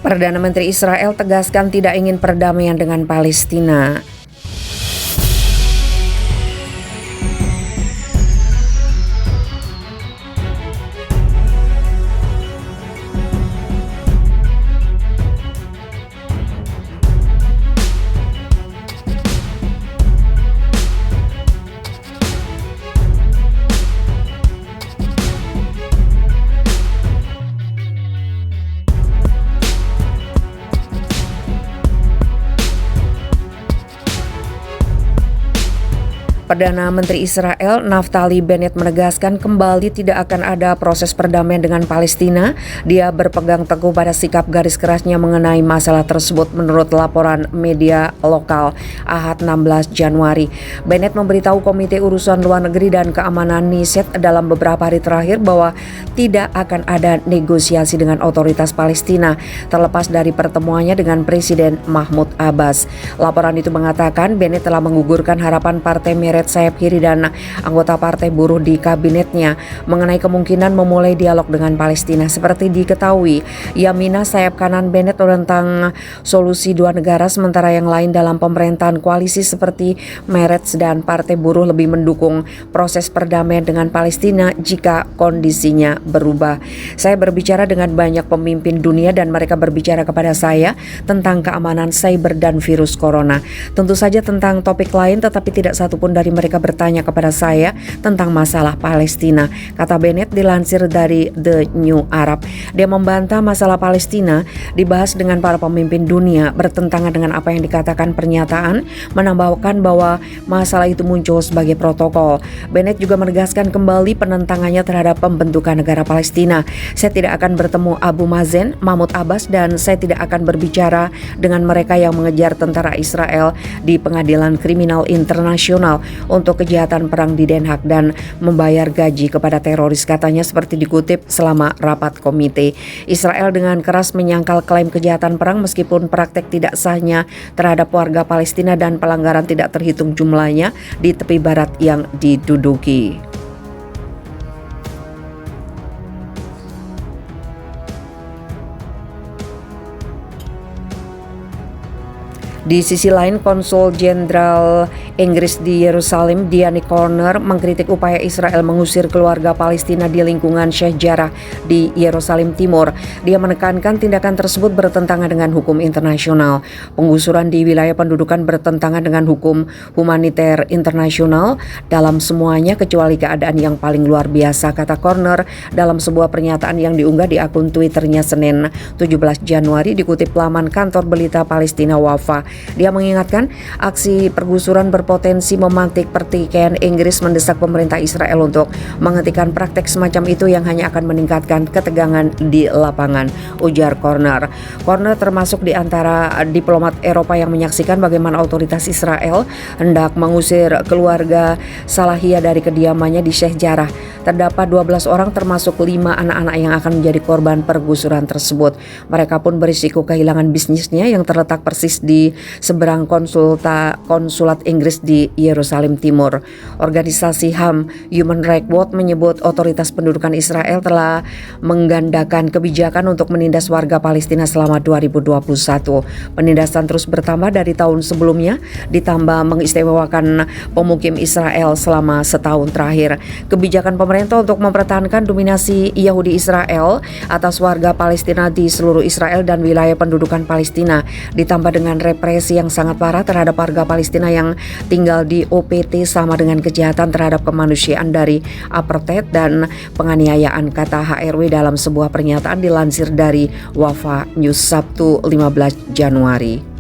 Perdana Menteri Israel tegaskan tidak ingin perdamaian dengan Palestina. Perdana Menteri Israel Naftali Bennett menegaskan kembali tidak akan ada proses perdamaian dengan Palestina. Dia berpegang teguh pada sikap garis kerasnya mengenai masalah tersebut menurut laporan media lokal Ahad 16 Januari. Bennett memberitahu Komite Urusan Luar Negeri dan Keamanan Knesset dalam beberapa hari terakhir bahwa tidak akan ada negosiasi dengan otoritas Palestina terlepas dari pertemuannya dengan Presiden Mahmud Abbas. Laporan itu mengatakan Bennett telah menggugurkan harapan Partai Meret sayap kiri dan anggota Partai Buruh di kabinetnya mengenai kemungkinan memulai dialog dengan Palestina. Seperti diketahui, Yamina sayap kanan Bennett tentang solusi dua negara, sementara yang lain dalam pemerintahan koalisi seperti Meretz dan Partai Buruh lebih mendukung proses perdamaian dengan Palestina jika kondisinya berubah. Saya berbicara dengan banyak pemimpin dunia dan mereka berbicara kepada saya tentang keamanan cyber dan virus corona. Tentu saja tentang topik lain, tetapi tidak satupun dari mereka bertanya kepada saya tentang masalah Palestina, kata Bennett dilansir dari The New Arab. Dia membantah masalah Palestina dibahas dengan para pemimpin dunia bertentangan dengan apa yang dikatakan pernyataan, menambahkan bahwa masalah itu muncul sebagai protokol. Bennett juga menegaskan kembali penentangannya terhadap pembentukan negara Palestina. Saya tidak akan bertemu Abu Mazen, Mahmud Abbas, dan saya tidak akan berbicara dengan mereka yang mengejar tentara Israel di pengadilan kriminal internasional untuk kejahatan perang di Den Haag dan membayar gaji kepada teroris, katanya seperti dikutip selama rapat komite. Israel dengan keras menyangkal klaim kejahatan perang meskipun praktek tidak sahnya terhadap warga Palestina dan pelanggaran tidak terhitung jumlahnya di tepi barat yang diduduki. Di sisi lain, Konsul Jenderal Inggris di Yerusalem, Diane Corner, mengkritik upaya Israel mengusir keluarga Palestina di lingkungan Sheikh Jarrah di Yerusalem Timur. Dia menekankan tindakan tersebut bertentangan dengan hukum internasional. Penggusuran di wilayah pendudukan bertentangan dengan hukum humaniter internasional dalam semuanya kecuali keadaan yang paling luar biasa, kata Corner dalam sebuah pernyataan yang diunggah di akun Twitternya Senin 17 Januari dikutip laman kantor berita Palestina Wafa. Dia mengingatkan aksi pergusuran berpotensi memantik pertikaian. Inggris mendesak pemerintah Israel untuk menghentikan praktek semacam itu yang hanya akan meningkatkan ketegangan di lapangan, ujar Corner. Corner termasuk di antara diplomat Eropa yang menyaksikan bagaimana otoritas Israel hendak mengusir keluarga Salahiyah dari kediamannya di Sheikh Jarrah. Terdapat 12 orang termasuk 5 anak-anak yang akan menjadi korban pergusuran tersebut. Mereka pun berisiko kehilangan bisnisnya yang terletak persis di seberang konsulat Inggris di Yerusalem Timur. Organisasi HAM Human Rights Watch menyebut otoritas pendudukan Israel telah menggandakan kebijakan untuk menindas warga Palestina selama 2021. Penindasan terus bertambah dari tahun sebelumnya, ditambah mengistimewakan pemukim Israel selama setahun terakhir. Kebijakan pemerintah untuk mempertahankan dominasi Yahudi Israel atas warga Palestina di seluruh Israel dan wilayah pendudukan Palestina, ditambah dengan represi yang sangat parah terhadap warga Palestina yang tinggal di OPT sama dengan kejahatan terhadap kemanusiaan dari apartheid dan penganiayaan, kata HRW dalam sebuah pernyataan dilansir dari Wafa News Sabtu 15 Januari.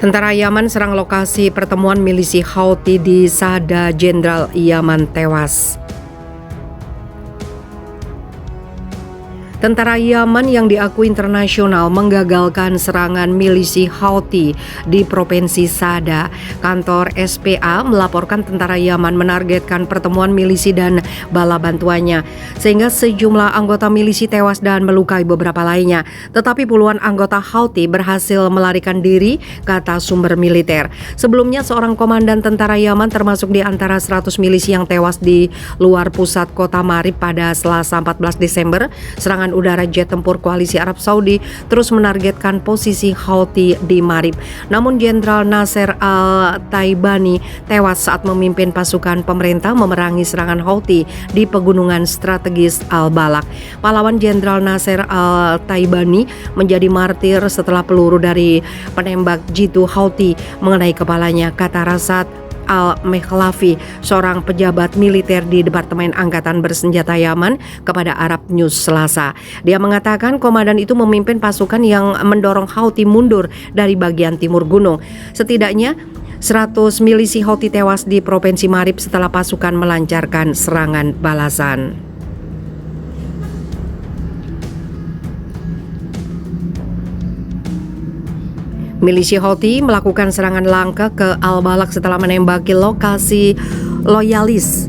Tentara Yaman serang lokasi pertemuan milisi Houthi di Sada, Jenderal Yaman tewas. Tentara Yaman yang diakui internasional menggagalkan serangan milisi Houthi di Provinsi Sada. Kantor SPA melaporkan tentara Yaman menargetkan pertemuan milisi dan bala bantuannya, sehingga sejumlah anggota milisi tewas dan melukai beberapa lainnya. Tetapi puluhan anggota Houthi berhasil melarikan diri, kata sumber militer. Sebelumnya seorang komandan tentara Yaman termasuk di antara 100 milisi yang tewas di luar pusat kota Marib pada Selasa 14 Desember. Serangan udara jet tempur koalisi Arab Saudi terus menargetkan posisi Houthi di Marib. Namun Jenderal Nasser al-Taibani tewas saat memimpin pasukan pemerintah memerangi serangan Houthi di pegunungan strategis Al-Balak. Pahlawan Jenderal Nasser al-Taibani menjadi martir setelah peluru dari penembak jitu Houthi mengenai kepalanya, kata Rasad Al-Mekhlafi, seorang pejabat militer di Departemen Angkatan Bersenjata Yaman, kepada Arab News Selasa. Dia mengatakan komandan itu memimpin pasukan yang mendorong Houthi mundur dari bagian timur gunung. Setidaknya 100 milisi Houthi tewas di Provinsi Marib setelah pasukan melancarkan serangan balasan. Milisi Houthi melakukan serangan langka ke Al-Balak setelah menembaki lokasi loyalis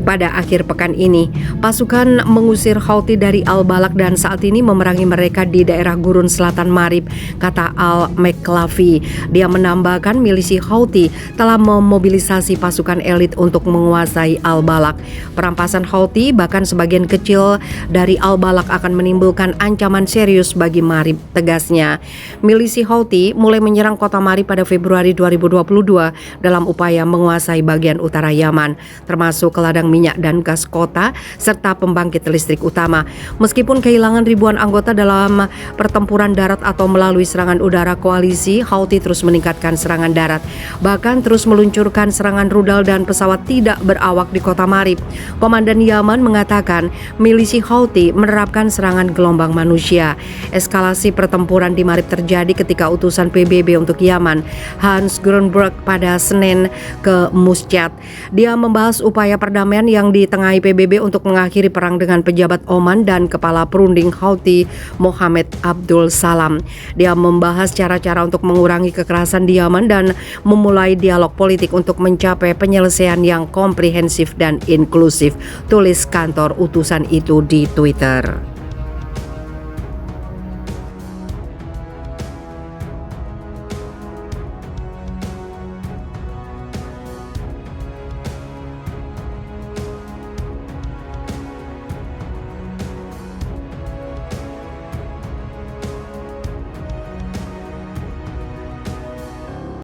pada akhir pekan ini. Pasukan mengusir Houthi dari Al-Balak dan saat ini memerangi mereka di daerah gurun selatan Marib, kata Al-Mekhlafi. Dia menambahkan milisi Houthi telah memobilisasi pasukan elit untuk menguasai Al-Balak. Perampasan Houthi, bahkan sebagian kecil dari Al-Balak, akan menimbulkan ancaman serius bagi Marib, tegasnya. Milisi Houthi mulai menyerang kota Marib pada Februari 2022 dalam upaya menguasai bagian utara Yaman, termasuk ladang minyak dan gas kota, serta pembangkit listrik utama. Meskipun kehilangan ribuan anggota dalam pertempuran darat atau melalui serangan udara koalisi, Houthi terus meningkatkan serangan darat, bahkan terus meluncurkan serangan rudal dan pesawat tidak berawak di kota Marib. Komandan Yaman mengatakan milisi Houthi menerapkan serangan gelombang manusia. Eskalasi pertempuran di Marib terjadi ketika utusan PBB untuk Yaman, Hans Grundberg, pada Senin ke Muscat. Dia membahas upaya perdamaian yang ditengahi PBB untuk mengakhiri perang dengan pejabat Oman dan kepala perunding Houthi Mohammed Abdul Salam. Dia membahas cara-cara untuk mengurangi kekerasan di Yaman dan memulai dialog politik untuk mencapai penyelesaian yang komprehensif dan inklusif, tulis kantor utusan itu di Twitter.